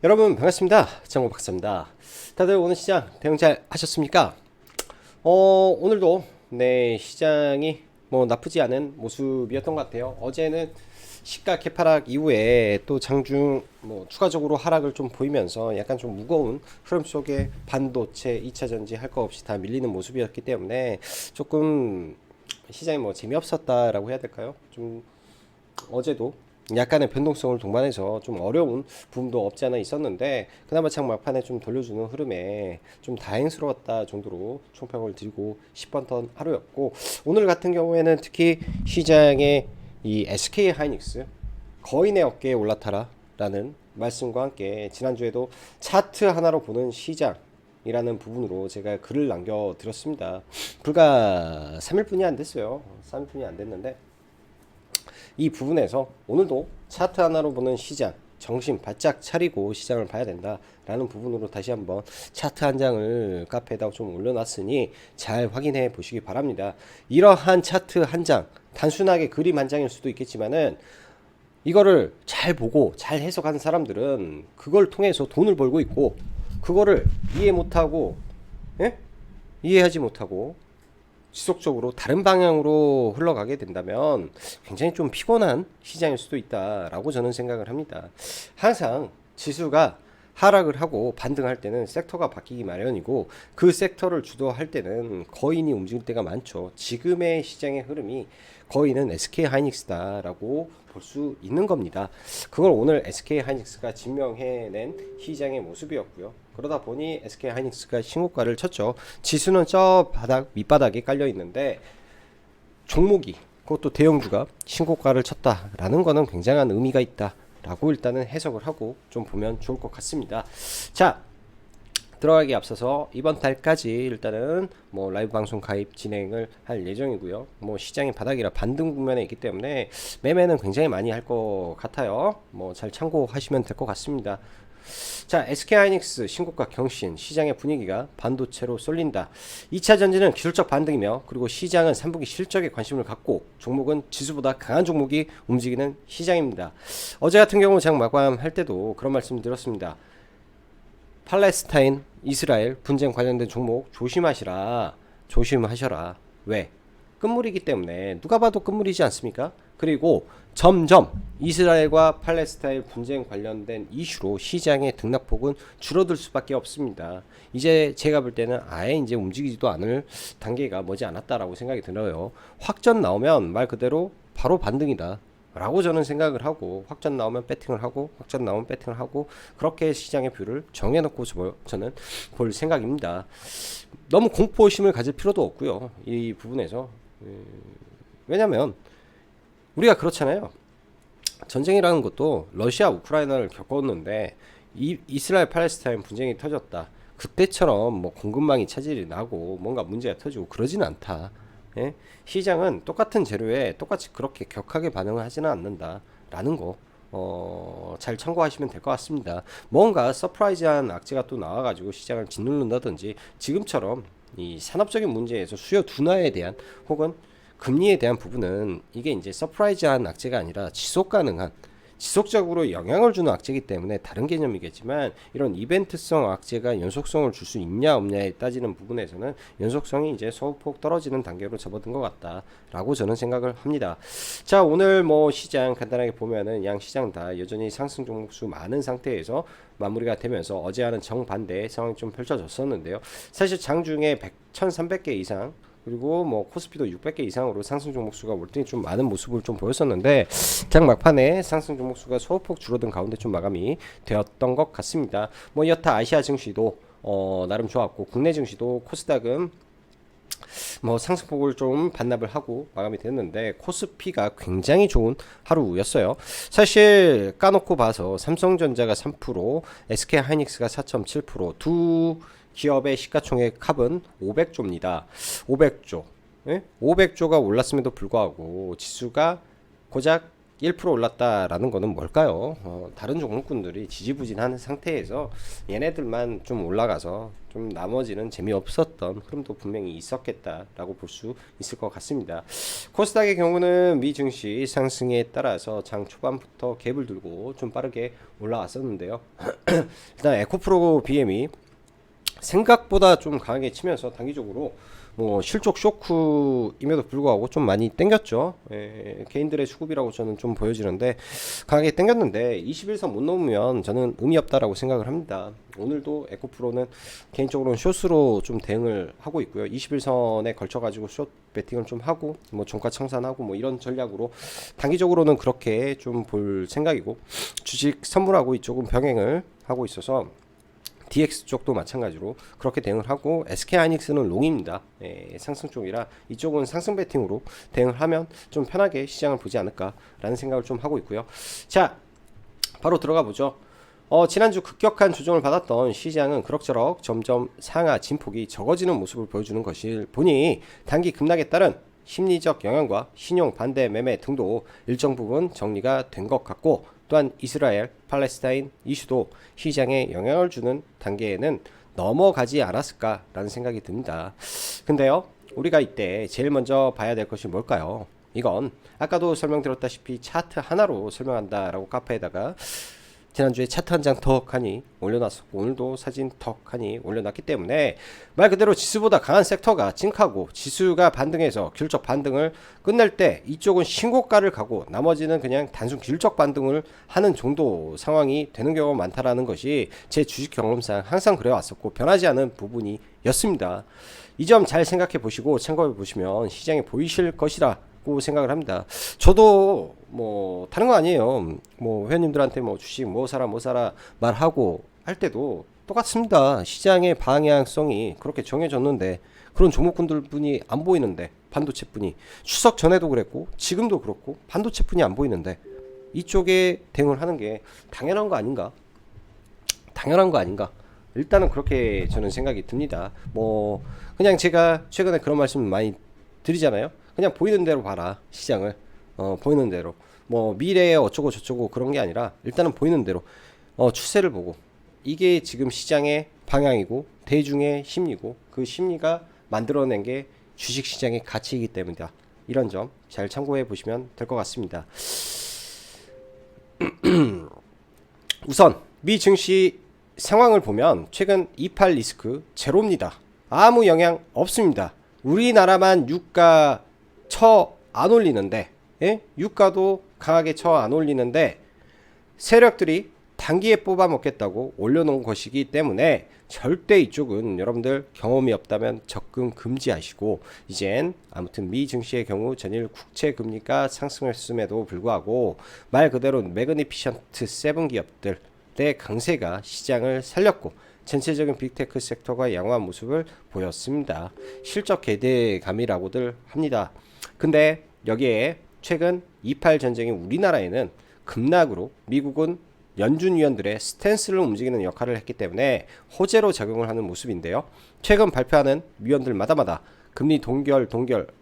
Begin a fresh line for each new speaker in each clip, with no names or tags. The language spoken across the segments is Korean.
여러분 반갑습니다. 정보 박사입니다. 다들 오늘 시장 대응 잘 하셨습니까? 오늘도 네 시장이 뭐 나쁘지 않은 모습이었던 것 같아요. 어제는 시가 개파락 이후에 또 장중 뭐 추가적으로 하락을 좀 보이면서 약간 좀 무거운 흐름 속에 반도체 2차 전지 할 거 없이 다 밀리는 모습이었기 때문에 조금 시장이 뭐 재미없었다라고 해야 될까요? 좀 어제도 약간의 변동성을 동반해서 좀 어려운 부분도 없지 않아 있었는데 그나마 장 막판에 좀 돌려주는 흐름에 좀 다행스러웠다 정도로 총평을 드리고 싶었던 하루였고, 오늘 같은 경우에는 특히 시장의 이 SK 하이닉스 거의 내 어깨에 올라타라 라는 말씀과 함께 지난주에도 차트 하나로 보는 시장 이라는 부분으로 제가 글을 남겨드렸습니다. 불과 3일뿐이 안 됐어요. 3일뿐이 안 됐는데 이 부분에서 오늘도 차트 하나로 보는 시장, 정신 바짝 차리고 시장을 봐야 된다라는 부분으로 다시 한번 차트 한 장을 카페에다 좀 올려놨으니 잘 확인해 보시기 바랍니다. 이러한 차트 한 장, 단순하게 그림 한 장일 수도 있겠지만은 이거를 잘 보고 잘 해석하는 사람들은 그걸 통해서 돈을 벌고 있고, 그거를 이해 못하고, 예? 이해하지 못하고 지속적으로 다른 방향으로 흘러가게 된다면 굉장히 좀 피곤한 시장일 수도 있다라고 저는 생각을 합니다. 항상 지수가 하락을 하고 반등할 때는 섹터가 바뀌기 마련이고, 그 섹터를 주도할 때는 거인이 움직일 때가 많죠. 지금의 시장의 흐름이 거인은 SK 하이닉스다라고 볼 수 있는 겁니다. 그걸 오늘 SK 하이닉스가 증명해낸 시장의 모습이었고요. 그러다 보니 SK 하이닉스가 신고가를 쳤죠. 지수는 저 바닥 밑바닥에 깔려 있는데 종목이, 그것도 대형주가 신고가를 쳤다라는 거는 굉장한 의미가 있다라고 일단은 해석을 하고 좀 보면 좋을 것 같습니다. 자, 들어가기 앞서서 이번 달까지 일단은 뭐 라이브 방송 가입 진행을 할 예정이고요. 뭐 시장이 바닥이라 반등 국면에 있기 때문에 매매는 굉장히 많이 할 것 같아요. 뭐 잘 참고하시면 될 것 같습니다. 자, SK하이닉스 신고가 경신, 시장의 분위기가 반도체로 쏠린다. 2차 전지는 기술적 반등이며, 그리고 시장은 3분기 실적에 관심을 갖고 종목은 지수보다 강한 종목이 움직이는 시장입니다. 어제 같은 경우 장 마감할 때도 그런 말씀 드렸습니다. 팔레스타인, 이스라엘 분쟁 관련된 종목 조심하시라. 조심하셔라. 왜? 끝물이기 때문에. 누가 봐도 끝물이지 않습니까? 그리고 점점 이스라엘과 팔레스타인 분쟁 관련된 이슈로 시장의 등락폭은 줄어들 수밖에 없습니다. 이제 제가 볼 때는 아예 이제 움직이지도 않을 단계가 머지 않았다라고 생각이 들어요. 확전 나오면 말 그대로 바로 반등이다 라고 저는 생각을 하고, 확전 나오면 배팅을 하고, 확전 나오면 배팅을 하고, 그렇게 시장의 뷰를 정해놓고 저는 볼 생각입니다. 너무 공포심을 가질 필요도 없고요, 이 부분에서. 왜냐면 우리가 그렇잖아요. 전쟁이라는 것도 러시아 우크라이나를 겪었는데 이스라엘 팔레스타인 분쟁이 터졌다, 그때처럼 뭐 공급망이 차질이 나고 뭔가 문제가 터지고 그러진 않다. 예? 시장은 똑같은 재료에 똑같이 그렇게 격하게 반응을 하지는 않는다라는 거 잘 참고하시면 될 것 같습니다. 뭔가 서프라이즈한 악재가 또 나와가지고 시장을 짓누른다든지, 지금처럼 이 산업적인 문제에서 수요 둔화에 대한 혹은 금리에 대한 부분은 이게 이제 서프라이즈한 악재가 아니라 지속 가능한, 지속적으로 영향을 주는 악재이기 때문에 다른 개념이겠지만, 이런 이벤트성 악재가 연속성을 줄 수 있냐 없냐에 따지는 부분에서는 연속성이 이제 소폭 떨어지는 단계로 접어든 것 같다라고 저는 생각을 합니다. 자, 오늘 뭐 시장 간단하게 보면은 양 시장 다 여전히 상승 종목수 많은 상태에서 마무리가 되면서 어제와는 정반대의 상황이 좀 펼쳐졌었는데요. 사실 장중에 1,300개 이상, 그리고 뭐 코스피도 600개 이상으로 상승 종목수가 월등히 좀 많은 모습을 좀 보였었는데, 장 막판에 상승 종목수가 소폭 줄어든 가운데 좀 마감이 되었던 것 같습니다. 뭐 여타 아시아 증시도 나름 좋았고, 국내 증시도 코스닥은 뭐 상승폭을 좀 반납을 하고 마감이 됐는데, 코스피가 굉장히 좋은 하루였어요. 사실 까놓고 봐서 삼성전자가 3%, SK하이닉스가 4.7%, 기업의 시가총액 합은 500조입니다. 500조. 예? 500조가 올랐음에도 불구하고 지수가 고작 1% 올랐다라는 거는 뭘까요? 다른 종목군들이 지지부진한 상태에서 얘네들만 좀 올라가서 좀 나머지는 재미없었던 흐름도 분명히 있었겠다라고 볼 수 있을 것 같습니다. 코스닥의 경우는 미 증시 상승에 따라서 장 초반부터 갭을 들고 좀 빠르게 올라왔었는데요. 일단 에코프로 BM이 생각보다 좀 강하게 치면서 단기적으로 뭐 실적 쇼크임에도 불구하고 좀 많이 땡겼죠. 개인들의 수급이라고 저는 좀 보여지는데 강하게 땡겼는데 21선 못 넘으면 저는 의미 없다라고 생각을 합니다. 오늘도 에코프로는 개인적으로는 숏으로 좀 대응을 하고 있고요. 21선에 걸쳐 가지고 숏 배팅을 좀 하고 뭐 종가 청산하고 뭐 이런 전략으로 단기적으로는 그렇게 좀 볼 생각이고, 주식 선물하고 이쪽은 병행을 하고 있어서 DX 쪽도 마찬가지로 그렇게 대응을 하고, SK하이닉스는 롱입니다. 상승 쪽이라 이쪽은 상승 배팅으로 대응을 하면 좀 편하게 시장을 보지 않을까라는 생각을 좀 하고 있고요. 자, 바로 들어가 보죠. 지난주 급격한 조정을 받았던 시장은 그럭저럭 점점 상하 진폭이 적어지는 모습을 보여주는 것을 보니 단기 급락에 따른 심리적 영향과 신용 반대 매매 등도 일정 부분 정리가 된 것 같고, 또한 이스라엘, 팔레스타인 이슈도 시장에 영향을 주는 단계에는 넘어가지 않았을까라는 생각이 듭니다. 근데요, 우리가 이때 제일 먼저 봐야 될 것이 뭘까요? 이건 아까도 설명드렸다시피 차트 하나로 설명한다라고 카페에다가 지난주에 차트 한 장 턱하니 올려놨었고, 오늘도 사진 턱하니 올려놨기 때문에 말 그대로 지수보다 강한 섹터가 찡하고 지수가 반등해서 균적 반등을 끝낼 때 이쪽은 신고가를 가고 나머지는 그냥 단순 균적 반등을 하는 정도 상황이 되는 경우가 많다라는 것이 제 주식 경험상 항상 그래왔었고 변하지 않은 부분이었습니다. 이 점 잘 생각해 보시고 참고해 보시면 시장에 보이실 것이라 생각을 합니다. 저도 뭐 다른 거 아니에요. 뭐 회원님들한테 뭐 주식 뭐 사라 말하고 할 때도 똑같습니다. 시장의 방향성이 그렇게 정해졌는데 그런 종목군들 분이 안 보이는데, 반도체 분이 추석 전에도 그랬고 지금도 그렇고 반도체 분이 안 보이는데 이쪽에 대응을 하는 게 당연한 거 아닌가? 일단은 그렇게 저는 생각이 듭니다. 뭐 그냥 제가 최근에 그런 말씀 많이 드리잖아요. 그냥 보이는 대로 봐라, 시장을. 보이는 대로. 뭐 미래에 어쩌고 저쩌고 그런 게 아니라 일단은 보이는 대로 추세를 보고, 이게 지금 시장의 방향이고 대중의 심리고 그 심리가 만들어낸 게 주식시장의 가치이기 때문이다. 이런 점 잘 참고해 보시면 될 것 같습니다. 우선 미 증시 상황을 보면 최근 28 리스크 제로입니다. 아무 영향 없습니다. 우리나라만 유가 안 올리는데, 유가도 강하게 안 올리는데 세력들이 단기에 뽑아 먹겠다고 올려놓은 것이기 때문에 절대 이쪽은 여러분들 경험이 없다면 접근 금지하시고, 이젠 아무튼 미 증시의 경우 전일 국채 금리가 상승했음에도 불구하고 말 그대로 매그니피션트 7 기업들의 강세가 시장을 살렸고 전체적인 빅테크 섹터가 양호한 모습을 보였습니다. 실적 개대감이라고들 합니다. 근데 여기에 최근 28 전쟁이 우리나라에는 급락으로 미국은 연준 위원들의 스탠스를 움직이는 역할을 했기 때문에 호재로 작용을 하는 모습인데요. 최근 발표하는 위원들마다마다 금리 동결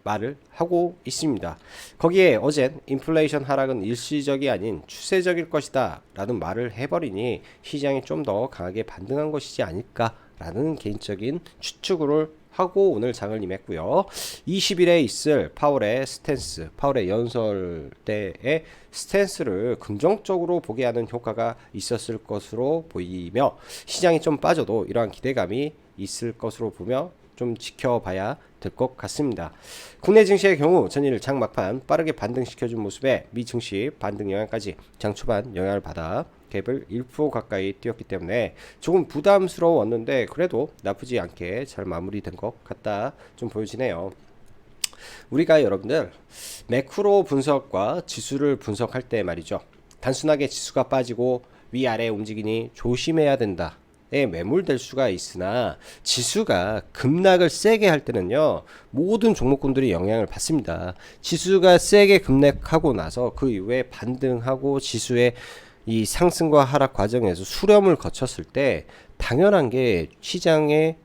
말을 하고 있습니다. 거기에 어젠 인플레이션 하락은 일시적이 아닌 추세적일 것이다 라는 말을 해버리니 시장이 좀 더 강하게 반등한 것이지 않을까라는 개인적인 추측을 하고 오늘 장을 임했고요. 20일에 있을 파월의 스탠스, 파월의 연설 때의 스탠스를 긍정적으로 보게 하는 효과가 있었을 것으로 보이며, 시장이 좀 빠져도 이러한 기대감이 있을 것으로 보며 좀 지켜봐야 될 것 같습니다. 국내 증시의 경우 전일 장 막판 빠르게 반등시켜준 모습에 미 증시 반등 영향까지 장 초반 영향을 받아 갭을 1% 가까이 뛰었기 때문에 조금 부담스러웠는데 그래도 나쁘지 않게 잘 마무리된 것 같다 좀 보여지네요. 우리가 여러분들 매크로 분석과 지수를 분석할 때 말이죠, 단순하게 지수가 빠지고 위아래 움직이니 조심해야 된다 에 매몰될 수가 있으나, 지수가 급락을 세게 할 때는요 모든 종목군들이 영향을 받습니다. 지수가 세게 급락하고 나서 그 이후에 반등하고 지수의 이 상승과 하락 과정에서 수렴을 거쳤을 때 당연한 게 시장의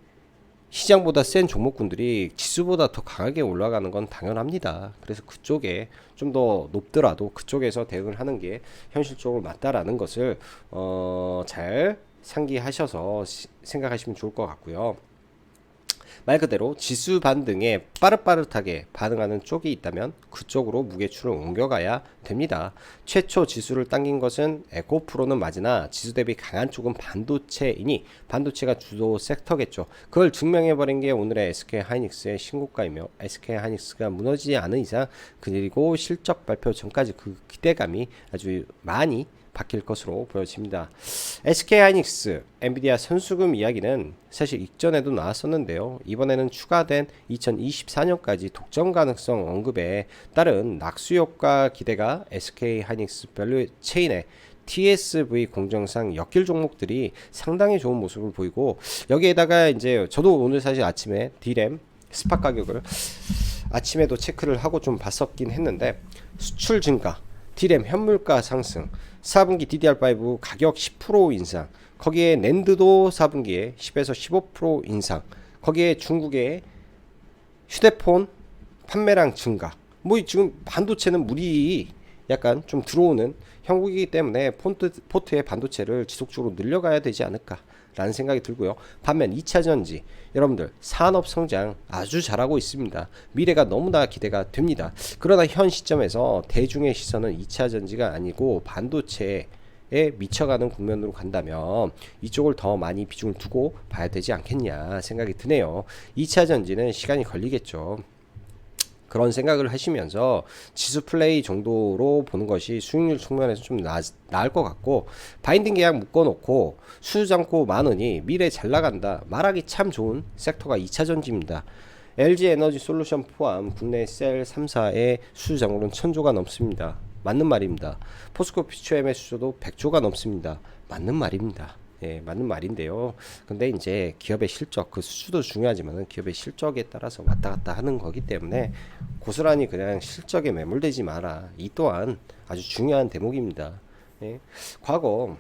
시장보다 센 종목군들이 지수보다 더 강하게 올라가는 건 당연합니다. 그래서 그쪽에 좀 더 높더라도 그쪽에서 대응을 하는 게 현실적으로 맞다라는 것을 잘 상기하셔서 생각하시면 좋을 것 같고요. 말 그대로 지수 반등에 빠릇빠릇하게 반응하는 쪽이 있다면 그쪽으로 무게추를 옮겨가야 됩니다. 최초 지수를 당긴 것은 에코프로는 맞으나 지수 대비 강한 쪽은 반도체이니 반도체가 주도 섹터겠죠. 그걸 증명해버린 게 오늘의 SK하이닉스의 신고가이며 SK하이닉스가 무너지지 않은 이상 그리고 실적 발표 전까지 그 기대감이 아주 많이 바뀔 것으로 보여집니다. SK하이닉스, 엔비디아 선수금 이야기는 사실 이전에도 나왔었는데요. 이번에는 추가된 2024년까지 독점 가능성 언급에 따른 낙수 효과 기대가 SK하이닉스 밸류 체인의 TSV 공정상 엮일 종목들이 상당히 좋은 모습을 보이고 여기에다가 이제 저도 오늘 사실 아침에 D램 스팟 가격을 아침에도 체크를 하고 좀 봤었긴 했는데 수출 증가, D램 현물가 상승, 4분기 DDR5 가격 10% 인상, 거기에 낸드도 4분기에 10에서 15% 인상, 거기에 중국의 휴대폰 판매량 증가, 뭐 지금 반도체는 물이 약간 좀 들어오는 형국이기 때문에 포트의 반도체를 지속적으로 늘려가야 되지 않을까 라는 생각이 들고요. 반면 2차전지 여러분들 산업 성장 아주 잘하고 있습니다. 미래가 너무나 기대가 됩니다. 그러나 현 시점에서 대중의 시선은 2차전지가 아니고 반도체에 미쳐가는 국면으로 간다면 이쪽을 더 많이 비중을 두고 봐야 되지 않겠냐 생각이 드네요. 2차전지는 시간이 걸리겠죠. 그런 생각을 하시면서 지수 플레이 정도로 보는 것이 수익률 측면에서 좀 나을 것 같고, 바인딩 계약 묶어놓고 수주장고 많으니 미래 잘 나간다 말하기 참 좋은 섹터가 2차전지입니다. LG에너지솔루션 포함 국내 셀 3사의 수주장고는 1000조가 넘습니다. 맞는 말입니다. 포스코 퓨처엠의 수주도 100조가 넘습니다. 맞는 말입니다. 예, 맞는 말인데요. 근데 이제 기업의 실적, 그 수주도 중요하지만 기업의 실적에 따라서 왔다 갔다 하는 거기 때문에 고스란히 그냥 실적에 매몰되지 마라. 이 또한 아주 중요한 대목입니다. 예. 과거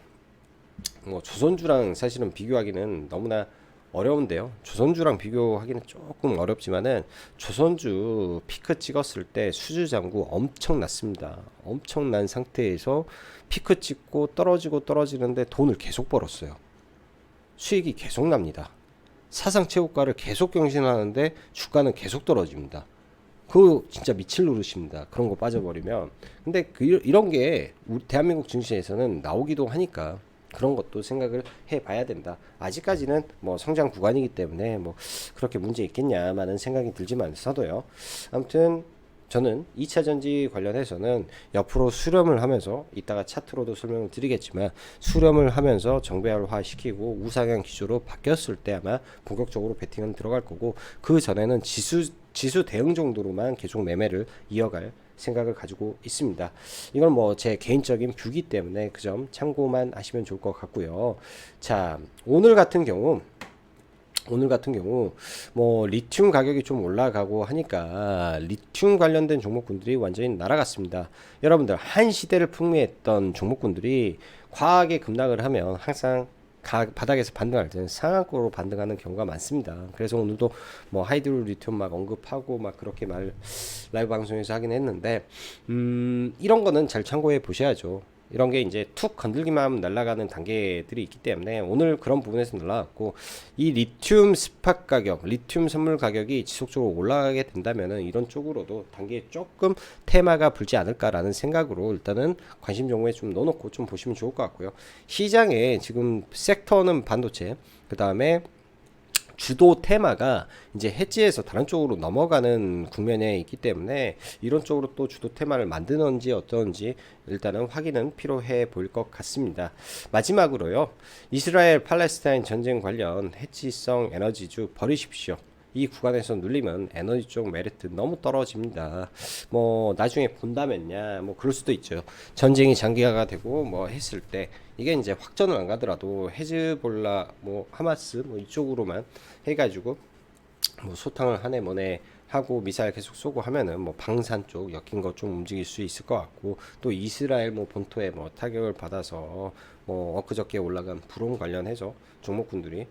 뭐 조선주랑 사실은 비교하기는 너무나 어려운데요. 조선주랑 비교하기는 조금 어렵지만은 조선주 피크 찍었을 때 수주 잔고 엄청났습니다. 엄청난 상태에서 피크 찍고 떨어지는데 돈을 계속 벌었어요. 수익이 계속 납니다. 사상 최고가를 계속 경신하는데 주가는 계속 떨어집니다. 그 진짜 미칠 노릇입니다. 그런 거 빠져버리면. 근데 이런 게 우리 대한민국 증시에서는 나오기도 하니까 그런 것도 생각을 해봐야 된다. 아직까지는 뭐 성장 구간이기 때문에 뭐 그렇게 문제 있겠냐마는 생각이 들지만서도요. 아무튼 저는 2차전지 관련해서는 옆으로 수렴을 하면서 이따가 차트로도 설명을 드리겠지만 수렴을 하면서 정배열화 시키고 우상향 기조로 바뀌었을 때 아마 본격적으로 베팅은 들어갈 거고, 그 전에는 지수 대응 정도로만 계속 매매를 이어갈 생각을 가지고 있습니다. 이건 뭐 제 개인적인 뷰기 때문에 그 점 참고만 하시면 좋을 것 같고요. 자, 오늘 같은 경우 뭐 리튬 가격이 좀 올라가고 하니까 리튬 관련된 종목군들이 완전히 날아갔습니다. 여러분들 한 시대를 풍미했던 종목군들이 과하게 급락을 하면 항상 바닥에서 반등할 때는 상한가로 반등하는 경우가 많습니다. 그래서 오늘도 뭐 하이드로 리튬 막 언급하고 막 그렇게 라이브 방송에서 하긴 했는데, 이런 거는 잘 참고해 보셔야죠. 이런 게 이제 툭 건들기만 하면 날아가는 단계들이 있기 때문에 오늘 그런 부분에서 날아갔고, 이 리튬 스팟 가격, 리튬 선물 가격이 지속적으로 올라가게 된다면은 이런 쪽으로도 단계에 조금 테마가 불지 않을까라는 생각으로 일단은 관심 종목에 좀 넣어놓고 좀 보시면 좋을 것 같고요. 시장에 지금 섹터는 반도체, 그 다음에 주도 테마가 이제 해지에서 다른 쪽으로 넘어가는 국면에 있기 때문에 이런 쪽으로 또 주도 테마를 만드는지 어떤지 일단은 확인은 필요해 보일 것 같습니다. 마지막으로요, 이스라엘 팔레스타인 전쟁 관련 해지성 에너지주 버리십시오. 이 구간에서 눌리면 에너지 쪽 메리트 너무 떨어집니다. 뭐 나중에 본다면야 뭐 그럴 수도 있죠. 전쟁이 장기화가 되고 뭐 했을 때 이게 이제 확전을 안 가더라도 헤즈볼라 뭐 하마스 뭐 이쪽으로만 해가지고 뭐 소탕을 하네 뭐네 하고 미사일 계속 쏘고 하면은 뭐 방산 쪽 엮인 거 좀 움직일 수 있을 것 같고, 또 이스라엘 뭐 본토에 뭐 타격을 받아서 뭐 엊그저께 올라간 브롬 관련해서 종목군들이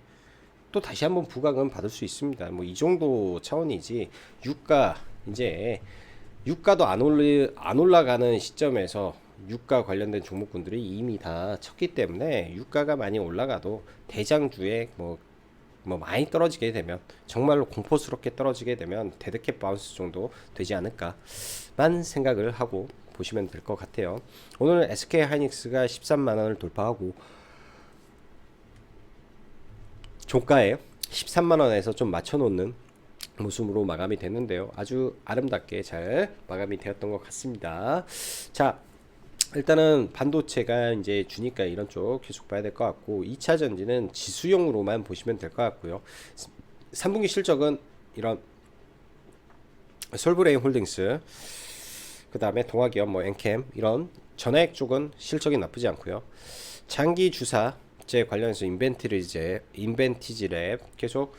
또 다시 한번 부각은 받을 수 있습니다. 뭐 이 정도 차원이지 유가 이제 유가도 안 올라가는 시점에서 유가 관련된 종목군들이 이미 다 쳤기 때문에 유가가 많이 올라가도 대장주에 뭐 많이 떨어지게 되면 정말로 공포스럽게 떨어지게 되면 데드캣 바운스 정도 되지 않을까만 생각을 하고 보시면 될 것 같아요. 오늘 SK 하이닉스가 13만 원을 돌파하고 종가에 13만 원에서 좀 맞춰 놓는 모습으로 마감이 됐는데요. 아주 아름답게 잘 마감이 되었던 것 같습니다. 자, 일단은 반도체가 이제 주니까 이런 쪽 계속 봐야 될 것 같고 2차 전지는 지수용으로만 보시면 될 것 같고요. 3분기 실적은 이런 솔브레인 홀딩스 그 다음에 동아기업 뭐 엔캠 이런 전액 쪽은 실적이 나쁘지 않고요. 장기 주사제 관련해서 인벤티지랩 계속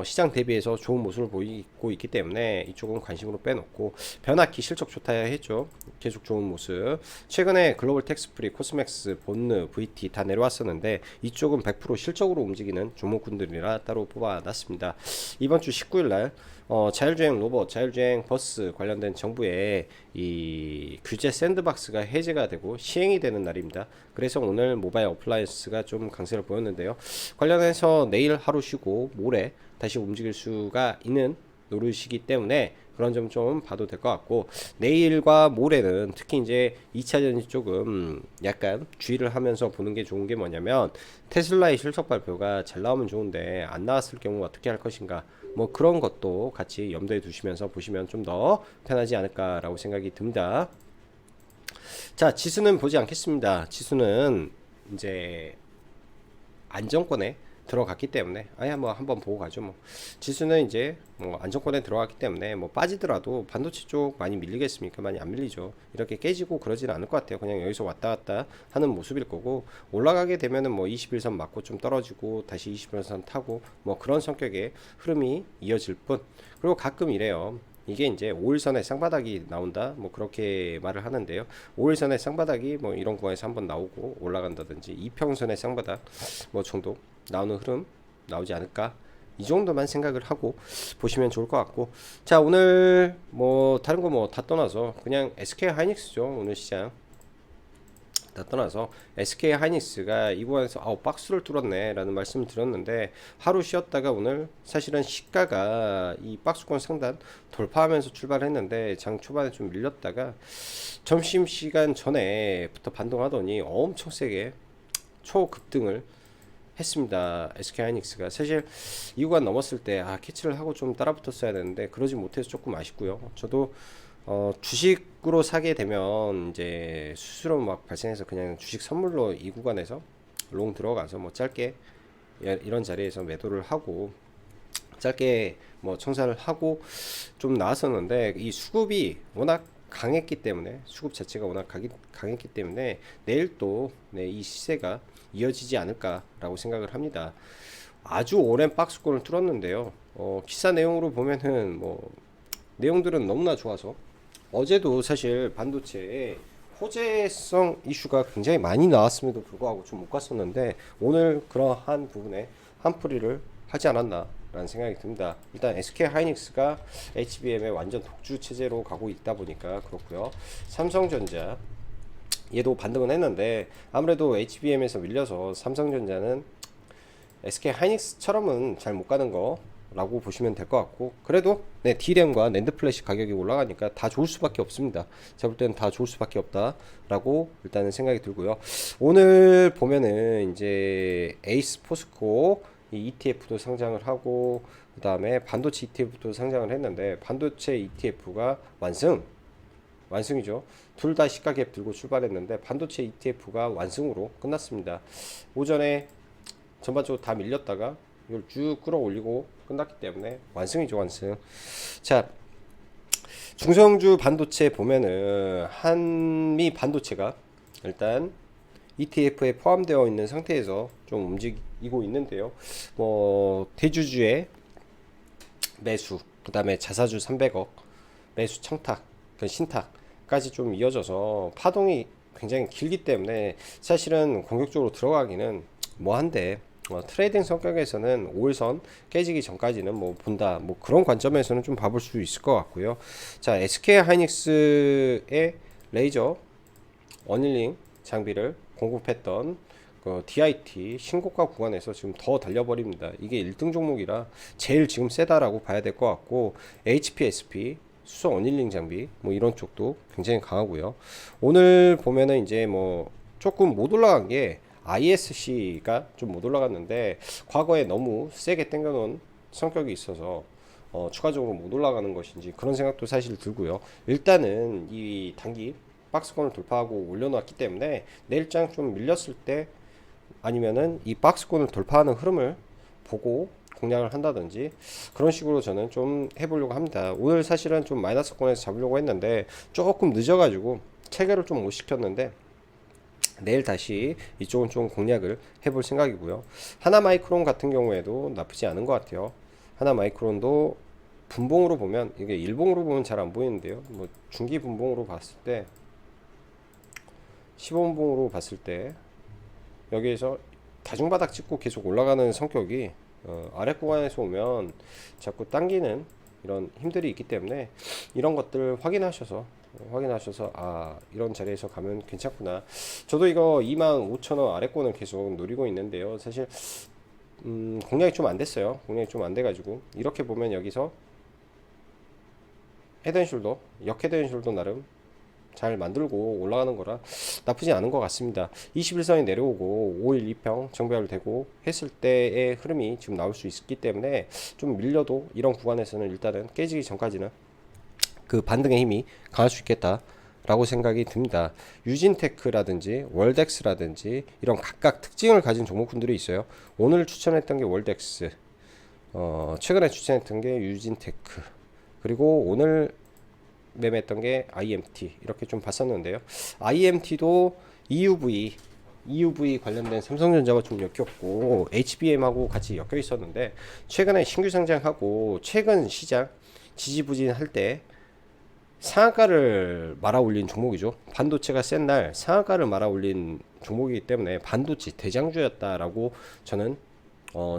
시장 대비해서 좋은 모습을 보이고 있기 때문에 이쪽은 관심으로 빼놓고 변화키 실적 좋다 했죠. 계속 좋은 모습. 최근에 글로벌 텍스프리, 코스맥스, 본느, VT 다 내려왔었는데 이쪽은 100% 실적으로 움직이는 종목군들이라 따로 뽑아놨습니다. 이번 주 19일날 자율주행 로봇, 자율주행 버스 관련된 정부의 이 규제 샌드박스가 해제가 되고 시행이 되는 날입니다. 그래서 오늘 모바일 어플라이언스가 좀 강세를 보였는데요. 관련해서 내일 하루 쉬고 모레 다시 움직일 수가 있는 노릇이기 때문에 그런 점 좀 봐도 될 것 같고 내일과 모레는 특히 이제 2차 전지 조금 약간 주의를 하면서 보는 게 좋은 게 뭐냐면 테슬라의 실적 발표가 잘 나오면 좋은데 안 나왔을 경우 어떻게 할 것인가 뭐 그런 것도 같이 염두에 두시면서 보시면 좀 더 편하지 않을까라고 생각이 듭니다. 자, 지수는 보지 않겠습니다. 지수는 이제 안정권에 들어갔기 때문에 아예 뭐 한번 보고 가죠. 뭐 지수는 이제 뭐 안정권에 들어갔기 때문에 뭐 빠지더라도 반도체 쪽 많이 밀리겠습니까? 많이 안 밀리죠. 이렇게 깨지고 그러지는 않을 것 같아요. 그냥 여기서 왔다 갔다 하는 모습일 거고 올라가게 되면은 뭐 21선 맞고 좀 떨어지고 다시 21선 타고 뭐 그런 성격의 흐름이 이어질 뿐. 그리고 가끔 이래요. 이게 이제 5일선의 쌍바닥이 나온다 뭐 그렇게 말을 하는데요. 5일선의 쌍바닥이 뭐 이런 구간에서 한번 나오고 올라간다든지 이평선의 쌍바닥 뭐 정도 나오는 흐름 나오지 않을까 이 정도만 생각을 하고 보시면 좋을 것 같고 자 오늘 뭐 다른 거 뭐 다 떠나서 그냥 SK 하이닉스죠. 오늘 시장 다 떠나서 SK 하이닉스가 이 구간에서 박스를 뚫었네 라는 말씀을 드렸는데 하루 쉬었다가 오늘 사실은 시가가 이 박스권 상단 돌파하면서 출발했는데 장 초반에 좀 밀렸다가 점심시간 전에부터 반동하더니 엄청 세게 초급등을 했습니다. SK 하이닉스가 사실 이 구간 넘었을 때 캐치를 하고 좀 따라붙었어야 되는데 그러지 못해서 조금 아쉽고요. 저도 주식으로 사게 되면 이제 수수료 막 발생해서 그냥 주식 선물로 이 구간에서 롱 들어가서 뭐 짧게 이런 자리에서 매도를 하고 짧게 뭐 청산을 하고 좀 나왔었는데 이 수급이 워낙 강했기 때문에 수급 자체가 워낙 강했기 때문에 내일 또 이 시세가 이어지지 않을까라고 생각을 합니다. 아주 오랜 박스권을 뚫었는데요. 기사 내용으로 보면은 뭐 내용들은 너무나 좋아서 어제도 사실 반도체에 호재성 이슈가 굉장히 많이 나왔음에도 불구하고 좀 못 갔었는데 오늘 그러한 부분에 한풀이를 하지 않았나라는 생각이 듭니다. 일단 SK 하이닉스가 HBM의 완전 독주 체제로 가고 있다 보니까 그렇고요. 삼성전자 얘도 반등은 했는데 아무래도 HBM에서 밀려서 삼성전자는 SK 하이닉스처럼은 잘 못 가는 거 라고 보시면 될 것 같고 그래도 네 D램과 낸드 플래시 가격이 올라가니까 다 좋을 수밖에 없습니다. 제가 볼 때는 다 좋을 수밖에 없다 라고 일단은 생각이 들고요. 오늘 보면은 이제 에이스 포스코 이 ETF도 상장을 하고 그 다음에 반도체 ETF도 상장을 했는데 반도체 ETF가 완승이죠. 둘 다 시가갭 들고 출발했는데 반도체 ETF가 완승으로 끝났습니다. 오전에 전반적으로 다 밀렸다가 이걸 쭉 끌어올리고 끝났기 때문에 완승이죠, 완승. 자, 중성주 반도체 보면은 한미 반도체가 일단 ETF에 포함되어 있는 상태에서 좀 움직이고 있는데요. 뭐 대주주의 매수, 그 다음에 자사주 300억 매수 청탁, 그 신탁까지 좀 이어져서 파동이 굉장히 길기 때문에 사실은 공격적으로 들어가기는 뭐한데 트레이딩 성격에서는 5일선 깨지기 전까지는 뭐 본다, 뭐 그런 관점에서는 좀 봐볼 수 있을 것 같고요. 자, SK 하이닉스의 레이저 어닐링 장비를 공급했던 그 DIT 신고가 구간에서 지금 더 달려버립니다. 이게 1등 종목이라 제일 지금 세다라고 봐야 될 것 같고, HPSP 수소 어닐링 장비 뭐 이런 쪽도 굉장히 강하고요. 오늘 보면은 이제 뭐 조금 못 올라간 게 ISC가 좀 못 올라갔는데, 과거에 너무 세게 당겨놓은 성격이 있어서 추가적으로 못 올라가는 것인지 그런 생각도 사실 들고요. 일단은 이 단기 박스권을 돌파하고 올려놨기 때문에 내일장 좀 밀렸을 때, 아니면은 이 박스권을 돌파하는 흐름을 보고 공략을 한다든지 그런 식으로 저는 좀 해보려고 합니다. 오늘 사실은 좀 마이너스권에서 잡으려고 했는데 조금 늦어가지고 체결을 좀 못 시켰는데, 내일 다시 이쪽은 좀 공략을 해볼 생각이고요. 하나마이크론 같은 경우에도 나쁘지 않은 것 같아요. 하나마이크론도 분봉으로 보면, 이게 일봉으로 보면 잘 안 보이는데요, 뭐 중기 분봉으로 봤을 때, 15분봉으로 봤을 때 여기에서 다중바닥 찍고 계속 올라가는 성격이 아래 구간에서 오면 자꾸 당기는 이런 힘들이 있기 때문에, 이런 것들 확인하셔서 이런 자리에서 가면 괜찮구나. 저도 이거 25,000원 아래권을 계속 노리고 있는데요. 사실 공략이 좀 안 됐어요. 공략이 좀 안 돼가지고, 이렇게 보면 여기서 헤드앤숄더, 역헤드앤숄더 나름 잘 만들고 올라가는 거라 나쁘지 않은 것 같습니다. 21선이 내려오고 5일 2평 정배열되고 했을 때의 흐름이 지금 나올 수 있기 때문에, 좀 밀려도 이런 구간에서는 일단은 깨지기 전까지는 그 반등의 힘이 강할 수 있겠다 라고 생각이 듭니다. 유진테크라든지 월덱스라든지 이런 각각 특징을 가진 종목군들이 있어요. 오늘 추천했던 게 월덱스, 최근에 추천했던 게 유진테크, 그리고 오늘 매매했던 게 IMT, 이렇게 좀 봤었는데요. IMT도 EUV 관련된 삼성전자와 좀 엮였고 HBM하고 같이 엮여 있었는데, 최근에 신규 상장하고 최근 시장 지지부진할 때 상한가를 말아 올린 종목이죠. 반도체가 센 날 상한가를 말아 올린 종목이기 때문에 반도체 대장주였다라고 저는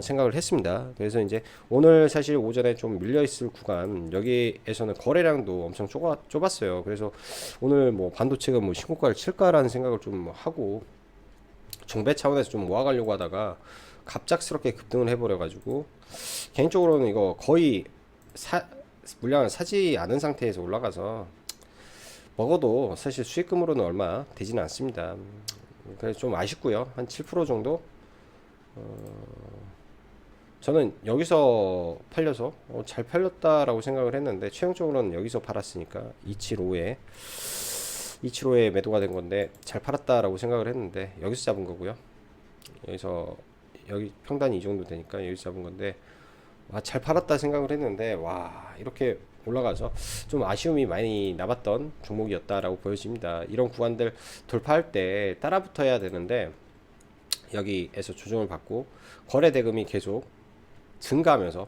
생각을 했습니다. 그래서 이제 오늘 사실 오전에 좀 밀려있을 구간, 여기에서는 거래량도 엄청 좁았어요. 그래서 오늘 뭐 반도체가 뭐 신고가를 칠까라는 생각을 좀 하고 정배 차원에서 좀 모아가려고 하다가 갑작스럽게 급등을 해버려가지고, 개인적으로는 이거 거의 물량을 사지 않은 상태에서 올라가서 먹어도 사실 수익금으로는 얼마 되지는 않습니다. 그래서 좀 아쉽고요. 한 7% 정도 저는 여기서 팔려서 잘 팔렸다라고 생각을 했는데, 최종적으로는 여기서 팔았으니까 275에 매도가 된 건데 잘 팔았다라고 생각을 했는데, 여기서 잡은 거고요. 여기서 여기 평단이 이 정도 되니까 여기서 잡은 건데, 잘 팔았다 생각을 했는데, 이렇게 올라가서 좀 아쉬움이 많이 남았던 종목이었다라고 보여집니다. 이런 구간들 돌파할 때 따라 붙어야 되는데, 여기에서 조정을 받고 거래 대금이 계속 증가하면서,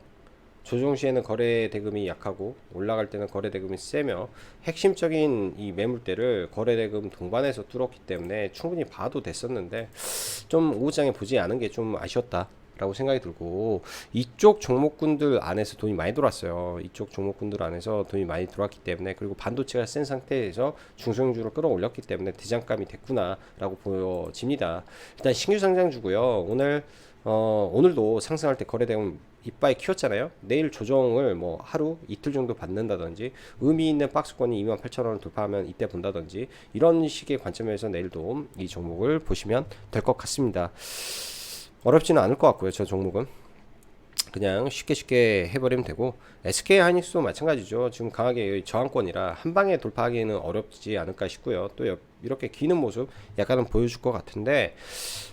조정 시에는 거래 대금이 약하고 올라갈 때는 거래 대금이 세며, 핵심적인 이 매물대를 거래 대금 동반해서 뚫었기 때문에 충분히 봐도 됐었는데, 좀 오후장에 보지 않은 게 좀 아쉬웠다 라고 생각이 들고, 이쪽 종목군들 안에서 돈이 많이 들어왔어요. 이쪽 종목군들 안에서 돈이 많이 들어왔기 때문에, 그리고 반도체가 센 상태에서 중소형주를 끌어올렸기 때문에 대장감이 됐구나 라고 보여집니다. 일단 신규 상장주고요. 오늘도 상승할 때 거래대금 이빠이 키웠잖아요. 내일 조정을 뭐 하루 이틀 정도 받는다든지, 의미 있는 박스권이 28,000원을 돌파하면 이때 본다든지, 이런 식의 관점에서 내일도 이 종목을 보시면 될 것 같습니다. 어렵지는 않을 것 같고요. 저 종목은 그냥 쉽게 해버리면 되고, SK 하이닉스도 마찬가지죠. 지금 강하게 저항권이라 한 방에 돌파하기에는 어렵지 않을까 싶고요. 또 이렇게 기는 모습 약간은 보여줄 것 같은데,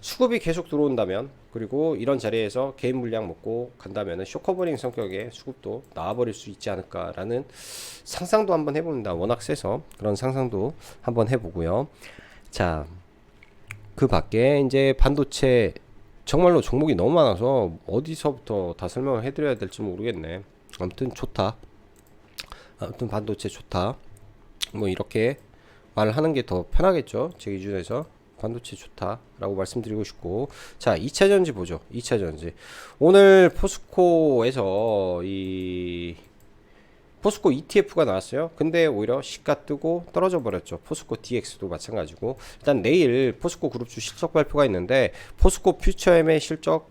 수급이 계속 들어온다면, 그리고 이런 자리에서 개인 물량 먹고 간다면 쇼커버링 성격의 수급도 나와버릴 수 있지 않을까라는 상상도 한번 해봅니다. 워낙 세서 그런 상상도 한번 해보고요. 자, 그 밖에 이제 반도체 정말로 종목이 너무 많아서 어디서부터 다 설명을 해드려야 될지 모르겠네. 아무튼 좋다. 아무튼 반도체 좋다. 뭐 이렇게 말을 하는 게 더 편하겠죠, 제 기준에서. 반도체 좋다라고 말씀드리고 싶고, 자 2차 전지 보죠. 2차 전지 오늘 포스코에서 이 포스코 ETF가 나왔어요. 근데 오히려 시가 뜨고 떨어져 버렸죠. 포스코 DX도 마찬가지고. 일단 내일 포스코 그룹주 실적 발표가 있는데 포스코 퓨처엠의 실적,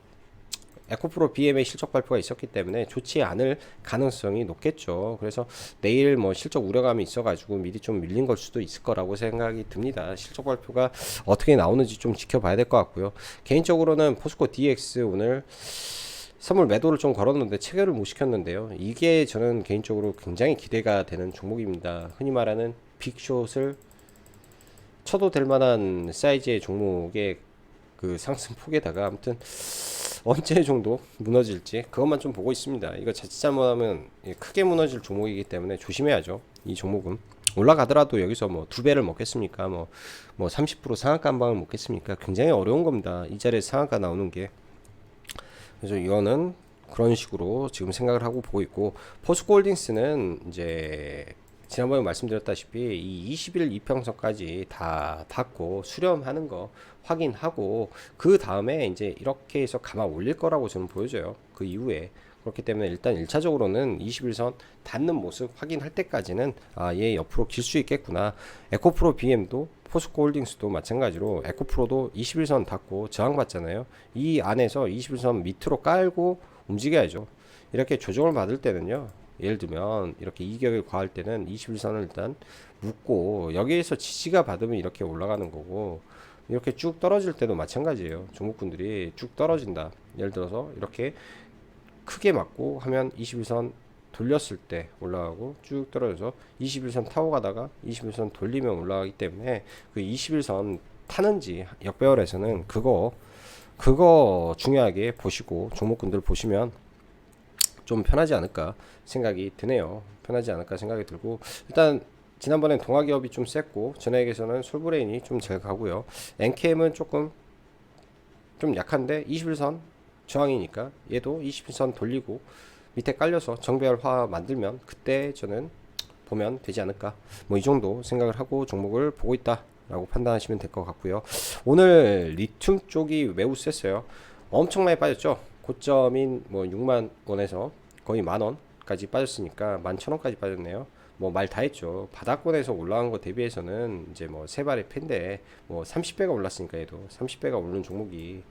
에코프로 BM의 실적 발표가 있었기 때문에 좋지 않을 가능성이 높겠죠. 그래서 내일 뭐 실적 우려감이 있어가지고 미리 좀 밀린 걸 수도 있을 거라고 생각이 듭니다. 실적 발표가 어떻게 나오는지 좀 지켜봐야 될 것 같고요. 개인적으로는 포스코 DX 오늘 선물 매도를 좀 걸었는데 체결을 못 시켰는데요. 이게 저는 개인적으로 굉장히 기대가 되는 종목입니다. 흔히 말하는 빅숏을 쳐도 될 만한 사이즈의 종목의 그 상승 폭에다가 아무튼 언제 정도 무너질지 그것만 좀 보고 있습니다. 이거 자칫 잘못하면 크게 무너질 종목이기 때문에 조심해야죠. 이 종목은 올라가더라도 여기서 뭐 두 배를 먹겠습니까? 뭐 30% 상한가 한 방을 먹겠습니까? 굉장히 어려운 겁니다. 이 자리에 상한가 나오는 게. 그래서 이거는 그런 식으로 지금 생각을 하고 보고 있고, 포스코홀딩스는 이제 지난번에 말씀드렸다시피 이 20일 이평선까지 다 닫고 수렴하는 거 확인하고 그 다음에 이제 이렇게 해서 감아 올릴 거라고 저는 보여져요. 그 이후에. 그렇기 때문에 일단 1차적으로는 21선 닿는 모습 확인할 때까지는 얘 옆으로 길 수 있겠구나. 에코프로 BM도 포스코홀딩스도 마찬가지로 에코프로도 21선 닿고 저항받잖아요. 이 안에서 21선 밑으로 깔고 움직여야죠. 이렇게 조정을 받을 때는요, 예를 들면 이렇게 이격이 과할 때는 21선을 일단 묶고 여기에서 지지가 받으면 이렇게 올라가는 거고, 이렇게 쭉 떨어질 때도 마찬가지예요. 종목군들이 쭉 떨어진다, 예를 들어서 이렇게 크게 맞고 하면 21선 돌렸을 때 올라가고 쭉 떨어져서 21선 타고 가다가 21선 돌리면 올라가기 때문에 그 21선 타는지 역배열에서는 그거 중요하게 보시고 종목군들 보시면 좀 편하지 않을까 생각이 드네요. 편하지 않을까 생각이 들고, 일단 지난번엔 동아기업이 좀 셌고 전액에서는 솔브레인이 좀 잘 가고요. 엔캠은 조금 좀 약한데 21선 저항이니까 얘도 21선 돌리고 밑에 깔려서 정배열화 만들면 그때 저는 보면 되지 않을까, 뭐 이 정도 생각을 하고 종목을 보고 있다 라고 판단하시면 될 것 같고요. 오늘 리튬 쪽이 매우 셌어요. 엄청 많이 빠졌죠. 고점인 뭐 6만 원에서 거의 만 원까지 빠졌으니까 11,000원까지 빠졌네요. 뭐 말 다 했죠. 바닥권에서 올라간 거 대비해서는 이제 뭐 세 발의 패인데 뭐 30배가 올랐으니까 얘도 30배가 오른 종목이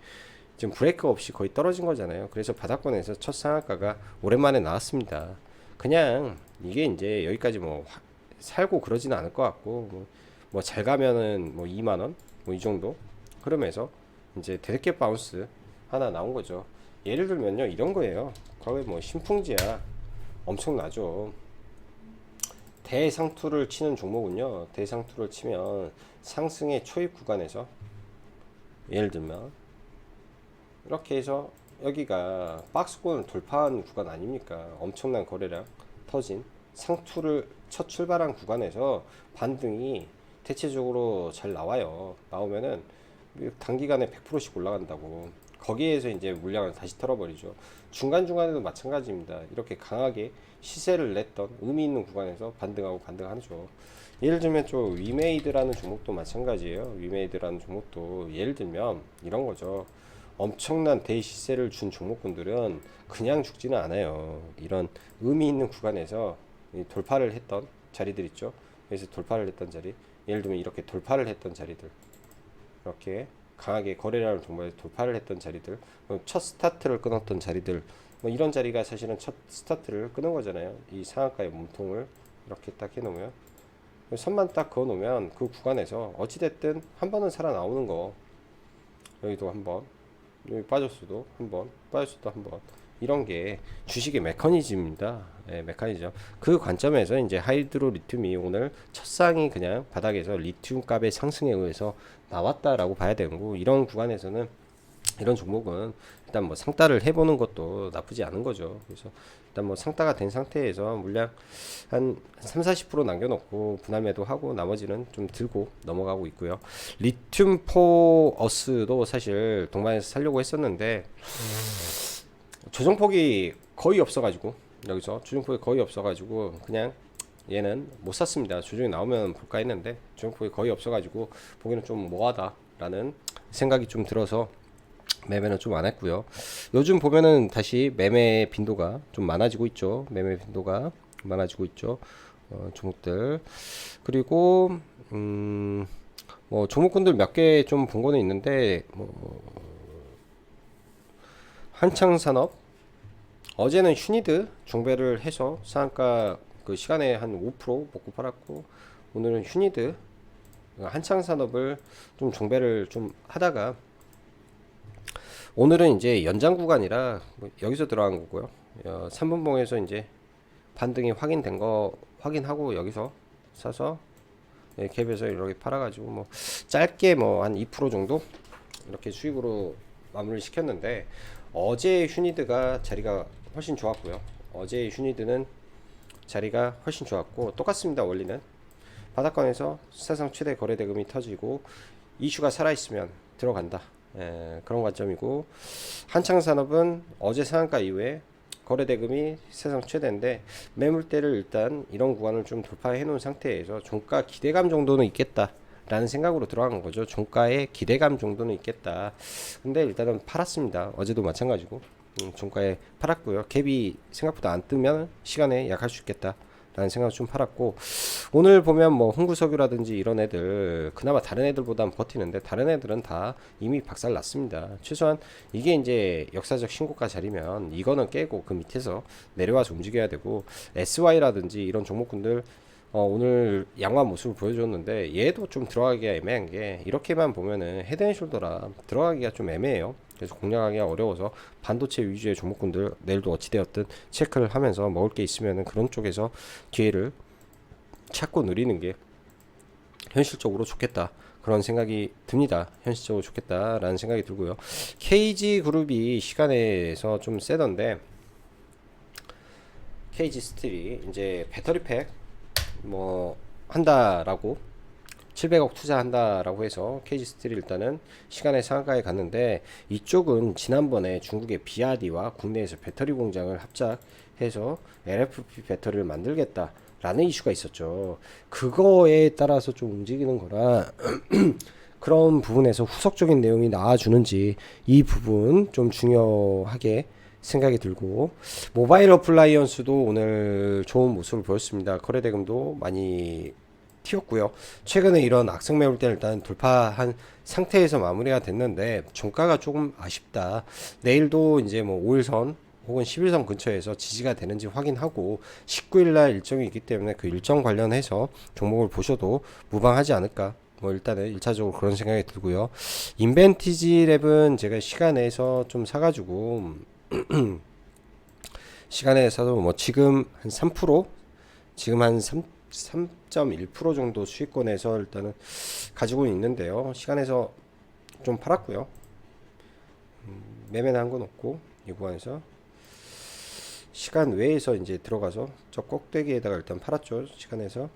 지금 브레이크 없이 거의 떨어진 거잖아요. 그래서 바닥권에서 첫 상한가가 오랜만에 나왔습니다. 그냥 이게 이제 여기까지 뭐 살고 그러지는 않을 것 같고, 뭐 잘 가면은 뭐 2만 원 뭐 이 정도 그러면서 이제 대대게 바운스 하나 나온 거죠. 예를 들면요, 이런 거예요. 거의 뭐 신풍지야 엄청나죠. 대상투를 치는 종목은요, 대상투를 치면 상승의 초입 구간에서 예를 들면 이렇게 해서 여기가 박스권을 돌파한 구간 아닙니까? 엄청난 거래량 터진 상투를 첫 출발한 구간에서 반등이 대체적으로 잘 나와요. 나오면은 단기간에 100%씩 올라간다고. 거기에서 이제 물량을 다시 털어버리죠. 중간중간에도 마찬가지입니다. 이렇게 강하게 시세를 냈던 의미 있는 구간에서 반등하고 반등하죠. 예를 들면 좀 위메이드라는 종목도 마찬가지예요. 위메이드라는 종목도 예를 들면 이런 거죠. 엄청난 대시세를 준 종목군들은 그냥 죽지는 않아요. 이런 의미 있는 구간에서 돌파를 했던 자리들 있죠. 그래서 돌파를 했던 자리, 예를 들면 이렇게 돌파를 했던 자리들, 이렇게 강하게 거래량을 동반해서 돌파를 했던 자리들, 첫 스타트를 끊었던 자리들, 뭐 이런 자리가 사실은 첫 스타트를 끊은 거잖아요. 이 상한가의 몸통을 이렇게 딱 해놓으면, 선만 딱 그어놓으면 그 구간에서 어찌됐든 한 번은 살아나오는 거. 여기도 한번, 여기 빠졌어도 한번, 빠졌어도 한번, 이런 게 주식의 메커니즘입니다. 네, 메커니즘. 그 관점에서 이제 하이드로 리튬이 오늘 첫 상이 그냥 바닥에서 리튬 값의 상승에 의해서 나왔다라고 봐야 되고, 이런 구간에서는 이런 종목은 일단 뭐 상따를 해보는 것도 나쁘지 않은 거죠. 그래서 일단 뭐 상따가 된 상태에서 물량 한 3-40% 남겨놓고 분할 매도하고 나머지는 좀 들고 넘어가고 있고요. 리튬 포어스도 사실 동반해서 살려고 했었는데 조정폭이 거의 없어가지고, 여기서 조정폭이 거의 없어가지고 그냥 얘는 못 샀습니다. 조정이 나오면 볼까 했는데 조정폭이 거의 없어가지고 보기는 좀 뭐하다 라는 생각이 좀 들어서 매매는 좀 안 했고요. 요즘 보면은 다시 매매 빈도가 좀 많아지고 있죠. 매매 빈도가 많아지고 있죠. 종목들. 그리고 뭐 종목군들 몇 개 좀 본 거는 있는데 뭐 한창산업 어제는 슈니드 종배를 해서 상한가 그 시간에 한 5% 먹고 팔았고, 오늘은 슈니드 한창산업을 좀 종배를 좀 하다가 오늘은 이제 연장 구간이라 뭐 여기서 들어간 거고요. 3분봉에서 이제 반등이 확인된 거 확인하고 여기서 사서 갭에서 이렇게 팔아가지고 뭐 짧게 뭐 한 2% 정도 이렇게 수익으로 마무리를 시켰는데, 어제 슈니드가 자리가 훨씬 좋았고요. 어제 슈니드는 자리가 훨씬 좋았고 똑같습니다. 원리는 바닥권에서 사상 최대 거래 대금이 터지고 이슈가 살아있으면 들어간다. 그런 관점이고, 한창산업은 어제 상한가 이후에 거래 대금이 사상 최대인데 매물대를 일단 이런 구간을 좀 돌파해 놓은 상태에서 종가 기대감 정도는 있겠다 라는 생각으로 들어간 거죠. 종가의 기대감 정도는 있겠다. 근데 일단은 팔았습니다. 어제도 마찬가지고 종가에 팔았고요. 갭이 생각보다 안 뜨면 시간에 약할 수 있겠다 라는 생각을 좀 팔았고, 오늘 보면 뭐 홍구석유라든지 이런 애들 그나마 다른 애들보다는 버티는데 다른 애들은 다 이미 박살 났습니다. 최소한 이게 이제 역사적 신고가 자리면 이거는 깨고 그 밑에서 내려와서 움직여야 되고, SY라든지 이런 종목군들 오늘 양호한 모습을 보여줬는데 얘도 좀 들어가기가 애매한 게, 이렇게만 보면은 헤드앤숄더라 들어가기가 좀 애매해요. 그래서 공략하기가 어려워서 반도체 위주의 종목군들 내일도 어찌되었든 체크를 하면서 먹을 게 있으면은 그런 쪽에서 기회를 찾고 누리는 게 현실적으로 좋겠다, 그런 생각이 듭니다. 현실적으로 좋겠다라는 생각이 들고요. KG 그룹이 시간에서 좀 세던데, KG 스틸이 이제 배터리팩 뭐 한다라고 700억 투자한다라고 해서 KG 스틸이 일단은 시간의 상한가에 갔는데, 이쪽은 지난번에 중국의 비아디와 국내에서 배터리 공장을 합작해서 LFP 배터리를 만들겠다 라는 이슈가 있었죠. 그거에 따라서 좀 움직이는 거라 그런 부분에서 후속적인 내용이 나와주는지 이 부분 좀 중요하게 생각이 들고, 모바일 어플라이언스도 오늘 좋은 모습을 보였습니다. 거래대금도 많이 튀었고요. 최근에 이런 악성 매물 때는 일단 돌파한 상태에서 마무리가 됐는데 종가가 조금 아쉽다. 내일도 이제 뭐 5일선 혹은 11선 근처에서 지지가 되는지 확인하고 19일날 일정이 있기 때문에 그 일정 관련해서 종목을 보셔도 무방하지 않을까, 뭐 일단은 1차적으로 그런 생각이 들고요. 인벤티지랩은 제가 시간에서 좀 사가지고 시간에서도 뭐 지금 한 3%, 지금 한 3.1% 정도 수익권에서 일단은 가지고 있는데요. 시간에서 좀 팔았고요. 매매는 한 건 없고 이 구간에서 시간 외에서 이제 들어가서 저 꼭대기에다가 일단 팔았죠. 시간에서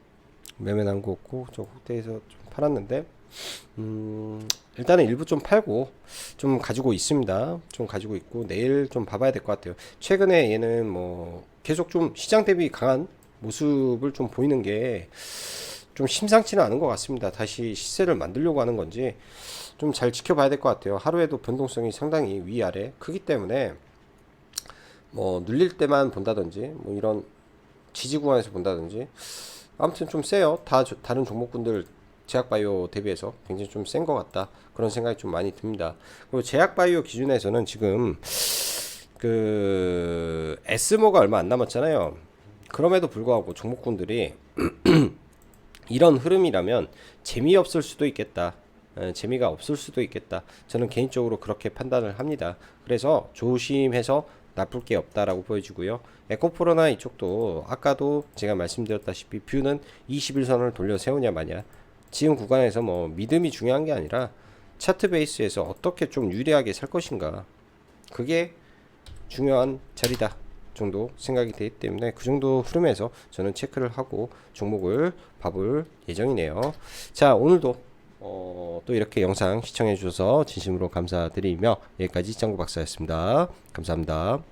매매는 한 거 없고 저 꼭대기에서 좀 팔았는데 일단은 일부 좀 팔고 좀 가지고 있습니다. 좀 가지고 있고 내일 좀 봐봐야 될 것 같아요. 최근에 얘는 뭐 계속 좀 시장 대비 강한 모습을 좀 보이는 게 좀 심상치는 않은 것 같습니다. 다시 시세를 만들려고 하는 건지 좀 잘 지켜봐야 될 것 같아요. 하루에도 변동성이 상당히 위아래 크기 때문에 뭐 눌릴 때만 본다든지 뭐 이런 지지 구간에서 본다든지 아무튼 좀 세요. 다른 종목군들 제약바이오 대비해서 굉장히 좀 센 것 같다, 그런 생각이 좀 많이 듭니다. 그리고 제약바이오 기준에서는 지금 그 에스모가 얼마 안 남았잖아요. 그럼에도 불구하고 종목군들이 이런 흐름이라면 재미없을 수도 있겠다, 재미가 없을 수도 있겠다, 저는 개인적으로 그렇게 판단을 합니다. 그래서 조심해서 나쁠 게 없다라고 보여지고요. 에코프로나 이쪽도 아까도 제가 말씀드렸다시피 뷰는 21선을 돌려 세우냐 마냐, 지금 구간에서 뭐 믿음이 중요한 게 아니라 차트 베이스에서 어떻게 좀 유리하게 살 것인가, 그게 중요한 자리다 정도 생각이 되기 때문에 그 정도 흐름에서 저는 체크를 하고 종목을 봐볼 예정이네요. 자, 오늘도 또 이렇게 영상 시청해 주셔서 진심으로 감사드리며 여기까지 짱구 박사였습니다. 감사합니다.